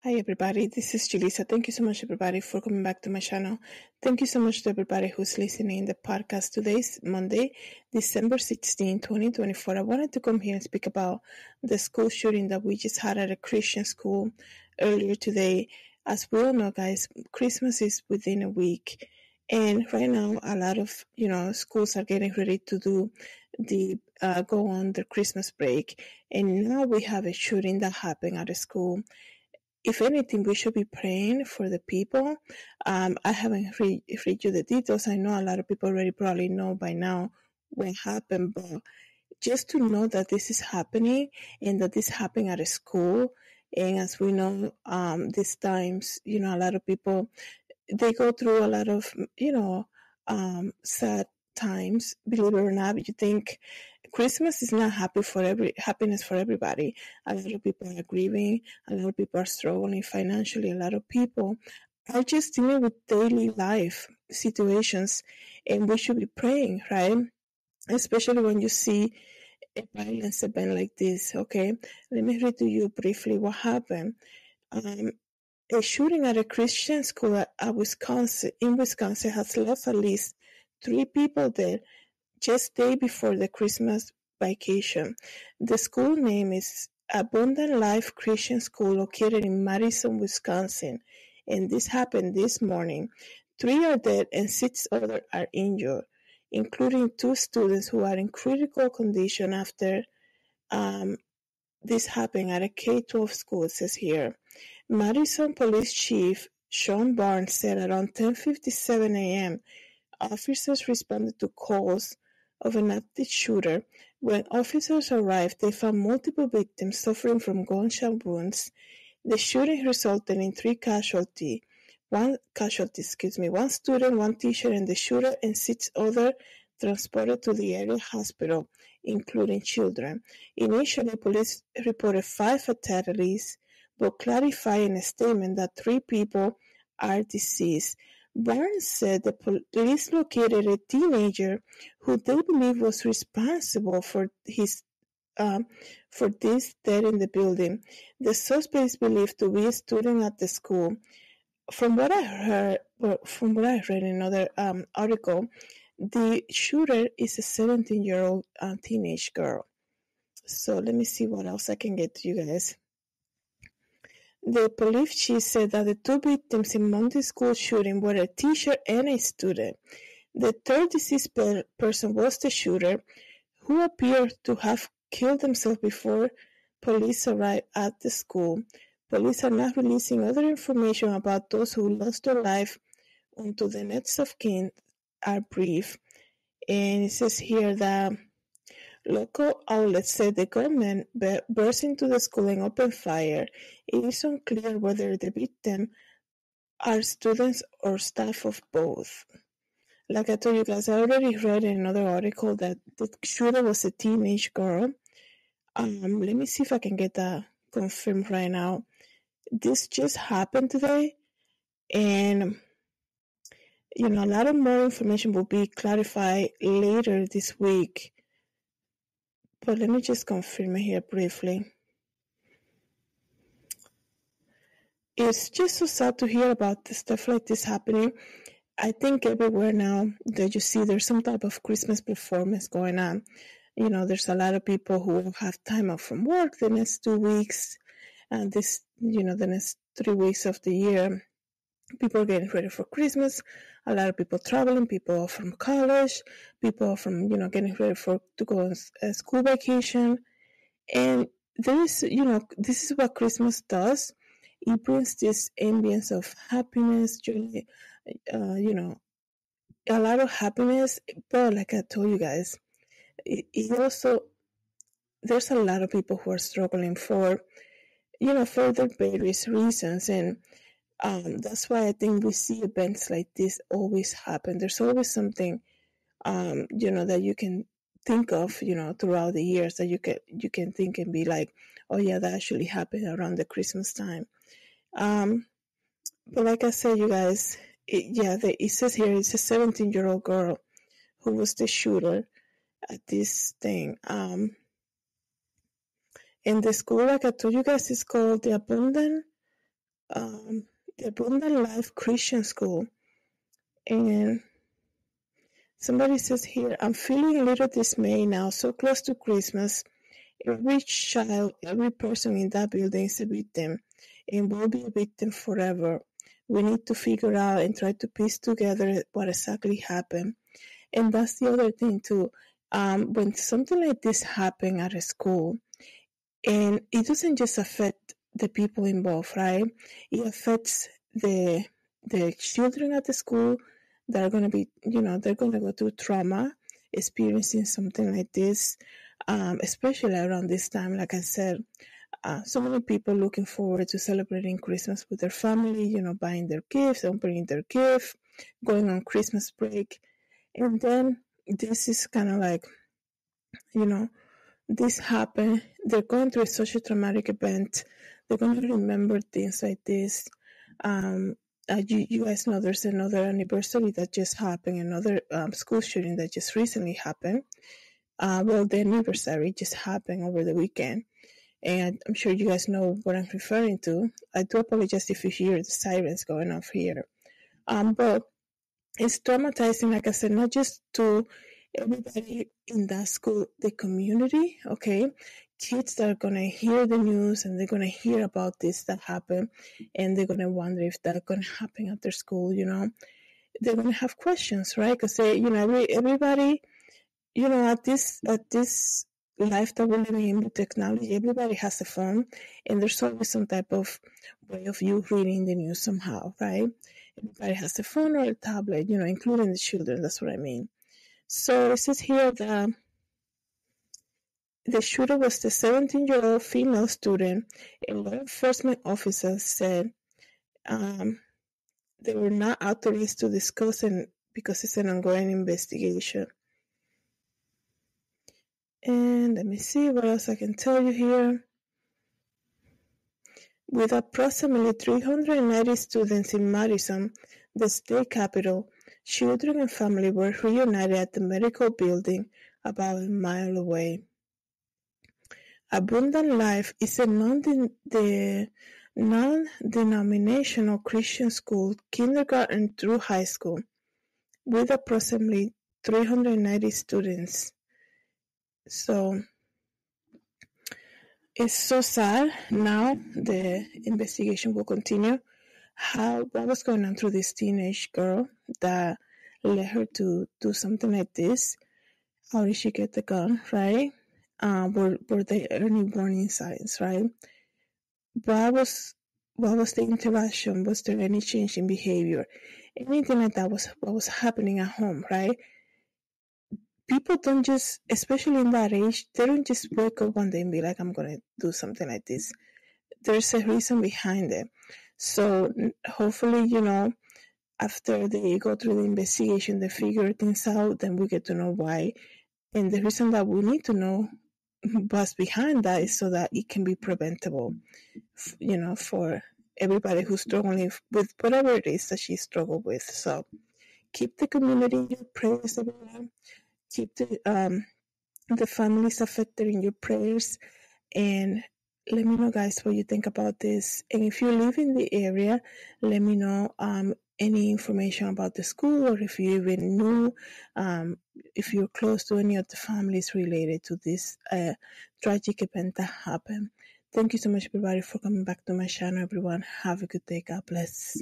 Hi everybody, this is Julissa. Thank you so much everybody for coming back to my channel. Thank you so much to everybody who's listening in the podcast. Today's Monday, December 16, 2024. I wanted to come here and speak about the school shooting that we just had at a Christian school earlier today. As we all know, guys, Christmas is within a week. And right now, a lot of, schools are getting ready to do go on their Christmas break. And now we have a shooting that happened at a school. If anything, we should be praying for the people. I haven't read you the details. I know a lot of people already probably know by now what happened, but just to know that this is happening and that this happened at a school. And as we know, these times, a lot of people, they go through a lot of, sad times. Believe it or not, you think Christmas is not happiness for everybody. A lot of people are grieving. A lot of people are struggling financially. A lot of people are just dealing with daily life situations, and we should be praying, right? Especially when you see a violence event like this. Okay, let me read to you briefly what happened. A shooting at a Christian school in Wisconsin has left at least 3 people dead just day before the Christmas vacation. The school name is Abundant Life Christian School located in Madison, Wisconsin, and this happened this morning. 3 are dead and 6 others are injured, including 2 students who are in critical condition after this happened at a K-12 school, it says here. Madison Police Chief Sean Barnes said around 10:57 a.m., officers responded to calls of an active shooter. When officers arrived, they found multiple victims suffering from gunshot wounds. The shooting resulted in 3 casualties. One student, 1 teacher, and the shooter, and 6 others transported to the area hospital, including children. Initially, police reported 5 fatalities, but clarified in a statement that 3 people are deceased. Barnes said the police located a teenager who they believe was responsible for this death in the building. The suspect is believed to be a student at the school. From what I read in another article, the shooter is a 17-year-old teenage girl. So let me see what else I can get to you guys. The police chief said that the 2 victims in Monday's school shooting were a teacher and a student. The third deceased person was the shooter, who appeared to have killed himself before police arrived at the school. Police are not releasing other information about those who lost their life until the next of kin are briefed. And it says here that local outlets said the gunman burst into the school and opened fire. It is unclear whether the victims are students or staff of both. Like I told you guys, I already read in another article that the shooter was a teenage girl. Let me see if I can get that confirmed right now. This just happened today, and a lot of more information will be clarified later this week. But let me just confirm it here briefly. It's just so sad to hear about stuff like this happening. I think everywhere now that you see there's some type of Christmas performance going on. There's a lot of people who will have time off from work the next 2 weeks, and the next 3 weeks of the year. People are getting ready for Christmas. A lot of people traveling. People are from college. People are from, getting ready to go on a school vacation. And this is what Christmas does. It brings this ambience of happiness, joy, a lot of happiness. But like I told you guys, it also, there's a lot of people who are struggling for their various reasons. And that's why I think we see events like this always happen. There's always something, that you can think of, throughout the years that you can think and be like, oh yeah, that actually happened around the Christmas time. But like I said, you guys, it says here it's a 17-year-old girl who was the shooter at this thing. And the school, like I told you guys, is called the Abundant the Abundant Life Christian School. And somebody says here, I'm feeling a little dismay now, so close to Christmas. Every child, every person in that building is a victim and will be a victim forever. We need to figure out and try to piece together what exactly happened. And that's the other thing too. When something like this happens at a school, and it doesn't just affect the people involved, right? It affects the children at the school that are going to be, they're going to go through trauma, experiencing something like this, especially around this time. Like I said, so many people looking forward to celebrating Christmas with their family, buying their gifts, opening their gift, going on Christmas break. And then this is kind of like, this happened. They're going through such a traumatic event. They're going to remember things like this. You guys know there's another anniversary that just happened, another school shooting that just recently happened. The anniversary just happened over the weekend. And I'm sure you guys know what I'm referring to. I do apologize if you hear the sirens going off here. But it's traumatizing, like I said, not just to everybody in that school, the community, okay? Kids that are going to hear the news and they're going to hear about this that happened, and they're going to wonder if that's going to happen at their school, They're going to have questions, right? Because everybody, at this life that we're living in with technology, everybody has a phone, and there's always some type of way of you reading the news somehow, right? Everybody has a phone or a tablet, including the children. That's what I mean. So it says here that the shooter was the 17-year-old female student, and law enforcement officers said they were not authorized to discuss it because it's an ongoing investigation. And let me see what else I can tell you here. With approximately 390 students in Madison, the state capital, children and family were reunited at the medical building about a mile away. Abundant Life is a non-denominational Christian school, kindergarten through high school, with approximately 390 students. So it's so sad. Now the investigation will continue. What was going on through this teenage girl that led her to do something like this? How did she get the gun, right? Were they early warning signs, right? What was the interaction? Was there any change in behavior? Anything like that was what was happening at home, right? People don't just, especially in that age, they don't just wake up one day and be like, I'm going to do something like this. There's a reason behind it. So hopefully, after they go through the investigation, they figure things out, then we get to know why. And the reason that we need to know what's behind that is so that it can be preventable, for everybody who's struggling with whatever it is that she struggled with. So keep the community in your prayers, everyone. Keep the families affected in your prayers, and let me know, guys, what you think about this. And if you live in the area, let me know any information about the school, or if you even knew, if you're close to any of the families related to this tragic event that happened. Thank you so much, everybody, for coming back to my channel, everyone. Have a good day. God bless.